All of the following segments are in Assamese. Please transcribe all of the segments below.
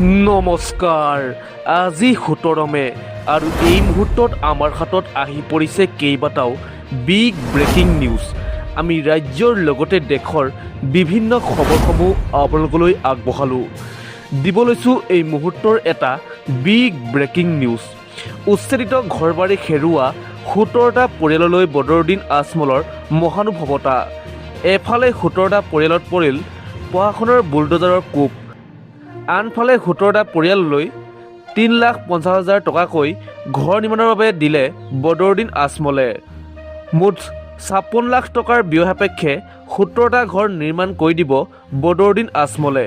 নমস্কাৰ। আজি 17 মে আৰু এই মুহূৰ্তত আমাৰ হাতত আহি পৰিছে কেইবাটাও বিগ ব্ৰেকিং নিউজ। আমি ৰাজ্যৰ লগতে দেশৰ বিভিন্ন খবৰসমূহ আপোনালোকলৈ আগবঢ়ালোঁ। দিব লৈছোঁ এই মুহূৰ্তৰ এটা বিগ ব্ৰেকিং নিউজ। উচ্ছেদিত ঘৰবাৰী হেৰুওৱা 17টা পৰিয়াললৈ বদৰুদ্দিন আজমলৰ মহানুভৱতা। এফালে 17টা পৰিয়ালত পৰিল প্ৰশাসনৰ বুলডোজাৰৰ কোব, আনফালে 17টা পৰিয়াললৈ 3,50,000 টকাকৈ ঘৰ নিৰ্মাণৰ বাবে দিলে বদৰুদ্দিন আজমলে। মুঠ 56 লাখ টকাৰ ব্যয় সাপেক্ষে 17টা ঘৰ নিৰ্মাণ কৰি দিব বদৰুদ্দিন আজমলে।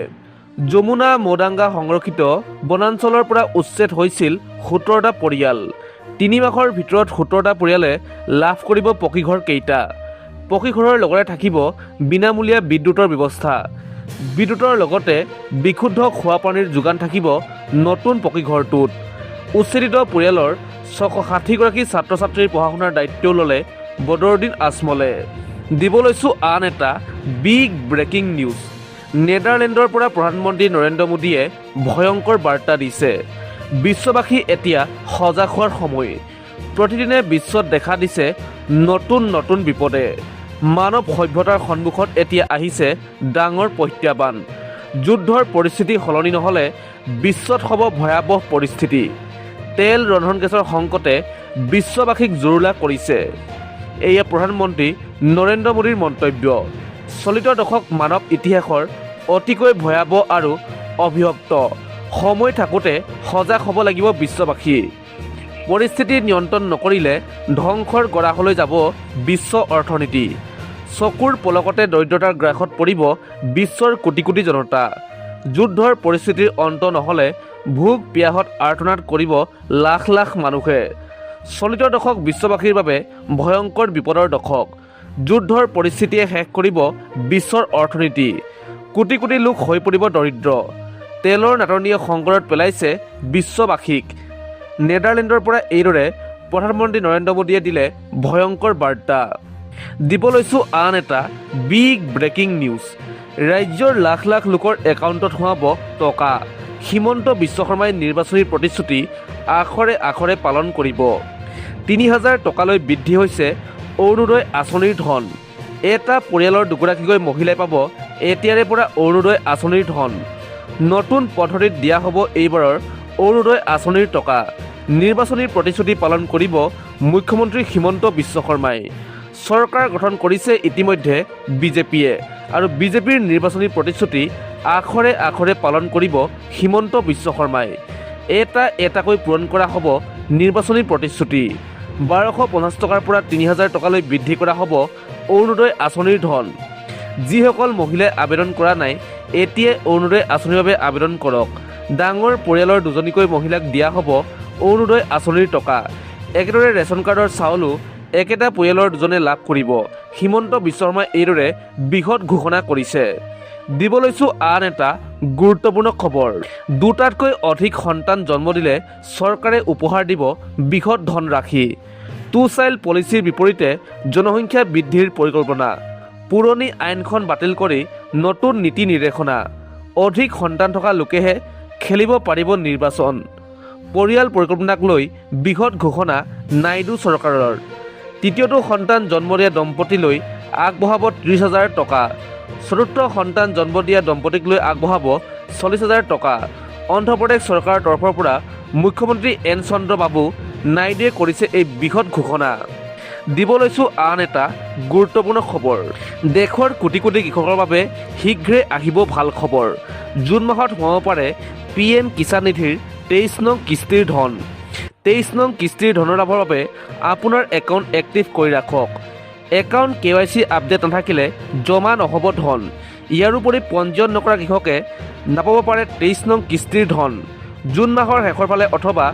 যমুনা মৌদাঙ্গা সংৰক্ষিত বনাঞ্চলৰ পৰা উচ্ছেদ হৈছিল 17টা পৰিয়াল। 3 মাহৰ ভিতৰত 17টা পৰিয়ালে লাভ কৰিব পকীঘৰ কেইটা। পকীঘৰৰ লগতে থাকিব বিনামূলীয়া বিদ্যুতৰ ব্যৱস্থা। বিদ্যুতৰ লগতে বিশুদ্ধ খোৱা পানীৰ যোগান থাকিব নতুন পকীঘৰটোত। উচ্ছেদিত পৰিয়ালৰ 660গৰাকী ছাত্ৰ ছাত্ৰীৰ পঢ়া শুনাৰ দায়িত্বও ল'লে বদৰুদ্দিন আজমলে। দিব লৈছোঁ আন এটা বিগ ব্ৰেকিং নিউজ। নেদাৰলেণ্ডৰ পৰা প্ৰধানমন্ত্ৰী নৰেন্দ্ৰ মোদীয়ে ভয়ংকৰ বাৰ্তা দিছে। বিশ্ববাসী এতিয়া সজাগ হোৱাৰ সময়। প্ৰতিদিনে বিশ্বত দেখা দিছে নতুন নতুন বিপদে। মানৱ সভ্যতাৰ সন্মুখত এতিয়া আহিছে ডাঙৰ প্ৰত্যাহ্বান। যুদ্ধৰ পৰিস্থিতি সলনি নহ'লে বিশ্বত হ'ব ভয়াৱহ পৰিস্থিতি। তেল ৰন্ধন গেছৰ সংকটে বিশ্ববাসীক জুৰুলা কৰিছে। এয়া প্ৰধানমন্ত্ৰী নৰেন্দ্ৰ মোদীৰ মন্তব্য। চলিত দশক মানৱ ইতিহাসৰ অতিকৈ ভয়াৱহ আৰু অভিশপ্ত সময় থাকোঁতে সজাগ হ'ব লাগিব বিশ্ববাসী। পৰিস্থিতি নিয়ন্ত্ৰণ নকৰিলে ধ্বংসৰ গৰাহলৈ যাব বিশ্ব অৰ্থনীতি। চকুৰ পলকতে দৰিদ্ৰতাৰ গ্ৰাসত পৰিব বিশ্বৰ কোটি কোটি জনতা। যুদ্ধৰ পৰিস্থিতিৰ অন্ত নহ'লে ভোক পিয়াহত আৰ্তনাদ কৰিব লাখ লাখ মানুহে। চলিত দশক বিশ্ববাসীৰ বাবে ভয়ংকৰ বিপদৰ দশক। যুদ্ধৰ পৰিস্থিতিয়ে শেষ কৰিব বিশ্বৰ অৰ্থনীতি। কোটি কোটি লোক হৈ পৰিব দৰিদ্ৰ। তেলৰ নাটনিয়ে সংকটত পেলাইছে বিশ্ববাসীক। নেদাৰলেণ্ডৰ পৰা এইদৰে প্ৰধানমন্ত্ৰী নৰেন্দ্ৰ মোদীয়ে দিলে ভয়ংকৰ বাৰ্তা। দিব লৈছোঁ আন এটা বিগ ব্ৰেকিং নিউজ। ৰাজ্যৰ লাখ লাখ লোকৰ একাউণ্টত সোমাব টকা। হিমন্ত বিশ্ব শৰ্মাই নিৰ্বাচনী প্ৰতিশ্ৰুতি আখৰে আখৰে পালন কৰিব। 3,000 টকালৈ বৃদ্ধি হৈছে অৰুণোদয় আঁচনিৰ ধন। এটা পৰিয়ালৰ দুগৰাকীকৈ মহিলাই পাব এতিয়াৰে পৰা অৰুণোদয় আঁচনিৰ ধন। নতুন পদ্ধতিত দিয়া হ'ব এইবাৰৰ অৰুণোদয় আঁচনিৰ টকা। নিৰ্বাচনী প্ৰতিশ্ৰুতি পালন কৰিব মুখ্যমন্ত্ৰী হিমন্ত বিশ্ব শৰ্মাই। চৰকাৰ গঠন কৰিছে ইতিমধ্যে বিজেপিয়ে আৰু বিজেপিৰ নিৰ্বাচনী প্ৰতিশ্ৰুতি আখৰে আখৰে পালন কৰিব হিমন্ত বিশ্ব শৰ্মাই। এটা এটাকৈ পূৰণ কৰা হ'ব নিৰ্বাচনী প্ৰতিশ্ৰুতি। 1,250 টকাৰ পৰা 3,000 টকালৈ বৃদ্ধি কৰা হ'ব অৰুণোদয় আঁচনিৰ ধন। যিসকল মহিলাই আবেদন কৰা নাই এতিয়াই অৰুণোদয় আঁচনিৰ বাবে আবেদন কৰক। ডাঙৰ পৰিয়ালৰ দুজনীকৈ মহিলাক দিয়া হ'ব অৰুণোদয় আঁচনিৰ টকা। একেদৰে ৰেচন কাৰ্ডৰ চাউলো একেটা পৰিয়ালৰ দুজনে লাভ কৰিব। হিমন্ত বিশ্ব শৰ্মাই এইদৰে বৃহৎ ঘোষণা কৰিছে। দিব লৈছোঁ আন এটা গুৰুত্বপূৰ্ণ খবৰ। 2টাতকৈ অধিক সন্তান জন্ম দিলে চৰকাৰে উপহাৰ দিব বৃহৎ ধনৰাশি। 2 চাইল্ড পলিচিৰ বিপৰীতে জনসংখ্যা বৃদ্ধিৰ পৰিকল্পনা। পুৰণি আইনখন বাতিল কৰি নতুন নীতি নিৰ্দেশনা। অধিক সন্তান থকা লোকেহে খেলিব পাৰিব নিৰ্বাচন। পৰিয়াল পৰিকল্পনাক লৈ বৃহৎ ঘোষণা নাইডু চৰকাৰৰ। তৃতীয়টো সন্তান জন্ম দিয়া দম্পতীলৈ আগবঢ়াব 30,000 টকা। চতুৰ্থ সন্তান জন্ম দিয়া দম্পতীক লৈ আগবঢ়াব 40,000 টকা। অন্ধ্ৰপ্ৰদেশ চৰকাৰৰ তৰফৰ পৰা মুখ্যমন্ত্ৰী এন চন্দ্ৰবাবু নাইডুৱে কৰিছে এই বৃহৎ ঘোষণা। দিব লৈছোঁ আন এটা গুৰুত্বপূৰ্ণ খবৰ। দেশৰ কোটি কোটি কৃষকৰ বাবে শীঘ্ৰে আহিব ভাল খবৰ। জুন মাহত সোমাব পাৰে PM কিষাণ নিধিৰ 23 নং কিস্তিৰ ধন। 23 নং কিস্তিৰ ধনৰ লাভৰ বাবে আপোনাৰ একাউণ্ট এক্টিভ কৰি ৰাখক। একাউণ্ট KYC আপডেট নাথাকিলে জমা নহ'ব ধন। ইয়াৰ উপৰি পঞ্জীয়ন নকৰা কৃষকে নাপাব পাৰে 23 নং কিস্তিৰ ধন। জুন মাহৰ শেষৰ ফালে অথবা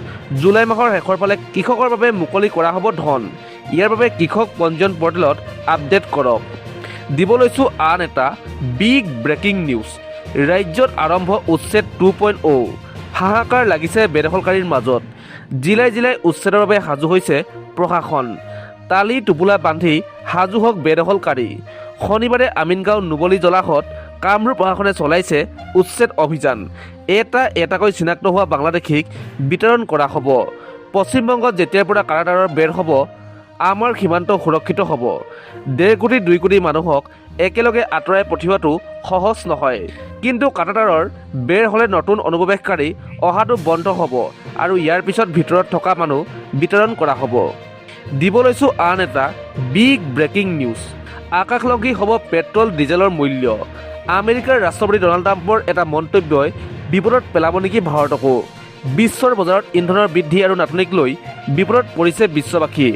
জুলাই মাহৰ শেষৰ ফালে কৃষকৰ বাবে মুকলি কৰা হ'ব ধন। ইয়াৰ বাবে কৃষক পঞ্জীয়ন পৰ্টেলত আপডেট কৰক। দিব লৈছোঁ আন এটা বিগ ব্ৰেকিং নিউজ। ৰাজ্যত আৰম্ভ উচ্ছেদ 2.0। হাহাকাৰ লাগিছে বেদখলকাৰীৰ মাজত। জিলাই জিলাই উচ্ছেদৰ বাবে সাজু হৈছে প্ৰশাসন। তালি টোপোলা বান্ধি সাজু হওক বেদখলকাৰী। শনিবাৰে আমিনগাঁও নুবলি জলাশত কামৰূপ প্ৰশাসনে চলাইছে উচ্ছেদ অভিযান। এটাকৈ চিনাক্ত হোৱা বাংলাদেশীক বিতৰণ কৰা হ'ব। পশ্চিমবংগত যেতিয়াৰ পৰা কাৰাগাৰৰ বেৰ হ'ব, আমাৰ সীমান্ত সুৰক্ষিত হ'ব। 1.5 কোটি 2 কোটি মানুহক একেলগে আঁতৰাই পঠিওৱাটো সহজ নহয়। কিন্তু কাৰাগাৰৰ বেৰ হ'লে নতুন অনুপ্ৰৱেশকাৰী অহাটো বন্ধ হ'ব আৰু ইয়াৰ পিছত ভিতৰত থকা মানুহ বিতৰণ কৰা হ'ব। দিব লৈছোঁ আন এটা বিগ ব্ৰেকিং নিউজ। আকাশলংঘী হ'ব পেট্ৰল ডিজেলৰ মূল্য। আমেৰিকাৰ ৰাষ্ট্ৰপতি ডনাল্ড ট্ৰাম্পৰ এটা মন্তব্যই বিপদত পেলাব নেকি ভাৰতকো? বিশ্বৰ বজাৰত ইন্ধনৰ বৃদ্ধি আৰু নাটনিক লৈ বিপদত পৰিছে বিশ্ববাসী।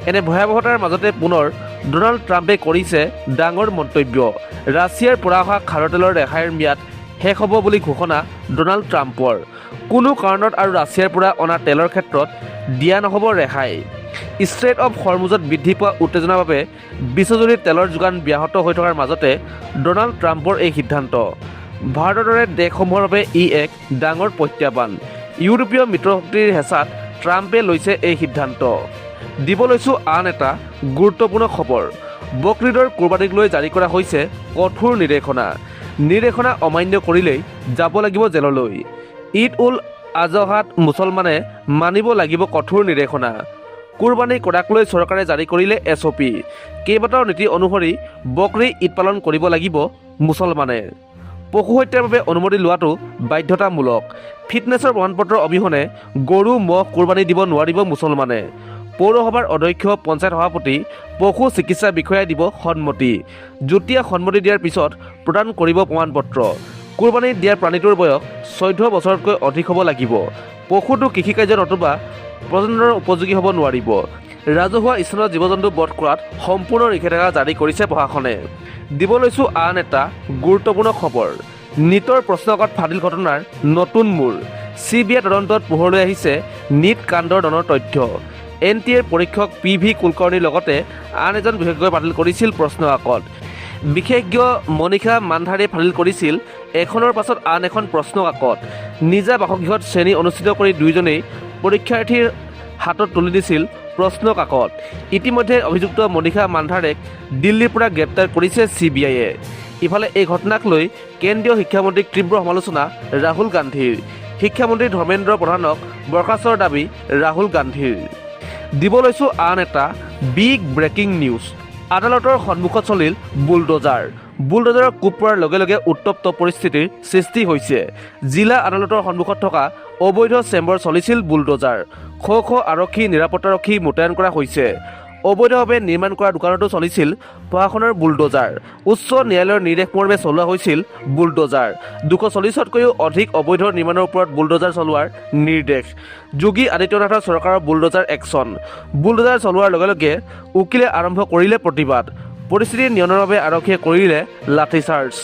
এনে ভয়াৱহতাৰ মাজতে পুনৰ ডনাল্ড ট্ৰাম্পে কৰিছে ডাঙৰ মন্তব্য। ৰাছিয়াৰ পৰা অহা খাৰুৱা তেলৰ ৰেহাইৰ ম্যাদ শেষ হ'ব বুলি ঘোষণা ডনাল্ড ট্ৰাম্পৰ। কোনো কাৰণত আৰু ৰাছিয়াৰ পৰা অনা তেলৰ ক্ষেত্ৰত দিয়া নহ'ব ৰেহাই। ষ্ট্ৰেইট অৱ হৰমুজত বৃদ্ধি পোৱা উত্তেজনাৰ বাবে বিশ্বজুৰি তেলৰ যোগান ব্যাহত হৈ থকাৰ মাজতে ডনাল্ড ট্ৰাম্পৰ এই সিদ্ধান্ত। ভাৰতৰ দৰে দেশসমূহৰ বাবে ই এক ডাঙৰ প্ৰত্যাহ্বান। ইউৰোপীয় মিত্ৰশক্তিৰ হেঁচাত ট্ৰাম্পে লৈছে এই সিদ্ধান্ত। দিব লৈছোঁ আন এটা গুৰুত্বপূৰ্ণ খবৰ। বকৰীদৰ কুৰবানীক লৈ জাৰি কৰা হৈছে কঠোৰ নিৰ্দেশনা অমান্য কৰিলেই যাব লাগিব জেললৈ। ঈদ উল আজহাত মুছলমানে মানিব লাগিব কঠোৰ নিৰ্দেশনা। কুৰবানী কৰাক লৈ চৰকাৰে জাৰি কৰিলে SOP। কেইবাটাও নীতি অনুসৰি বকৰী ঈদ পালন কৰিব লাগিব মুছলমানে। পশু হত্যাৰ বাবে অনুমতি লোৱাটো বাধ্যতামূলক। ফিটনেছৰ প্ৰমাণপত্ৰ অবিহনে গৰু ম'হ কুৰবানী দিব নোৱাৰিব মুছলমানে। পৌৰসভাৰ অধ্যক্ষ, পঞ্চায়ত সভাপতি, পশু চিকিৎসা বিষয়াই দিব সন্মতি। যুটীয়া সন্মতি দিয়াৰ পিছত প্ৰদান কৰিব প্ৰমাণপত্ৰ। কুৰবানী দিয়া প্ৰাণীটোৰ বয়স 14 বছৰতকৈ অধিক হ'ব লাগিব। পশুটো কৃষিকাৰ্য নতুবা প্ৰজননৰ উপযোগী হ'ব নোৱাৰিব। ৰাজহুৱা স্থানত জীৱ জন্তু বধ কৰাত সম্পূৰ্ণ নিষেধাজ্ঞা জাৰি কৰিছে প্ৰশাসনে। দিব লৈছোঁ আন এটা গুৰুত্বপূৰ্ণ খবৰ। নীটৰ প্ৰশ্নকাকত ফাদিল ঘটনাৰ নতুন মূৰ। CBI তদন্তত পোহৰলৈ আহিছে নীট কাণ্ডৰ ধনৰ তথ্য। NTA পৰীক্ষক PV কুলকৰ্ণীৰ লগতে আন এজন বিশেষজ্ঞই ফাদিল কৰিছিল প্ৰশ্নকাকত। বিশেষজ্ঞ মনীষা মানধাৰীয়ে ফাদিল কৰিছিল এখনৰ পাছত আন এখন প্ৰশ্নকাকত। নিজা বাসগৃহত শ্ৰেণী অনুষ্ঠিত কৰি দুয়োজনেই পৰীক্ষাৰ্থীৰ হাতত তুলি দিছিল প্ৰশ্নকাকত। ইতিমধ্যে অভিযুক্ত মনীষা মানধাৰেক দিল্লীৰ পৰা গ্ৰেপ্তাৰ কৰিছে CBIয়ে। ইফালে এই ঘটনাক লৈ কেন্দ্ৰীয় শিক্ষামন্ত্ৰীক তীব্ৰ সমালোচনা ৰাহুল গান্ধীৰ। শিক্ষামন্ত্ৰী ধৰ্মেন্দ্ৰ প্ৰধানক বৰ্খাস্তৰ দাবী ৰাহুল গান্ধীৰ। দিব লৈছোঁ আন এটা বিগ ব্ৰেকিং নিউজ। আদালতৰ সন্মুখত চলিল বুলডোজাৰৰ কোব পৰাৰ লগে লগে উত্তপ্ত পৰিস্থিতিৰ সৃষ্টি হৈছে। জিলা আদালতৰ সন্মুখত থকা অবৈধ চেম্বাৰ চলিছিল বুলডোজাৰ। শ আৰক্ষী নিৰাপত্তাৰক্ষী মোতায়েন কৰা হৈছে। অবৈধভাৱে নিৰ্মাণ কৰা দোকানতো চলিছিল প্ৰশাসনৰ বুলডোজাৰ। উচ্চ ন্যায়ালয়ৰ নিৰ্দেশ মৰ্মে চলোৱা হৈছিল বুলডোজাৰ। 240তকৈও অধিক অবৈধ নিৰ্মাণৰ ওপৰত বুলডোজাৰ চলোৱাৰ নিৰ্দেশ। যোগী আদিত্যনাথৰ চৰকাৰৰ বুলডোজাৰ একশ্যন। বুলডোজাৰ চলোৱাৰ লগে লগে উকিলে আৰম্ভ কৰিলে প্ৰতিবাদ। পৰিস্থিতি নিয়ন্ত্ৰণৰ বাবে আৰক্ষীয়ে কৰিলে লাঠিচাৰ্জ।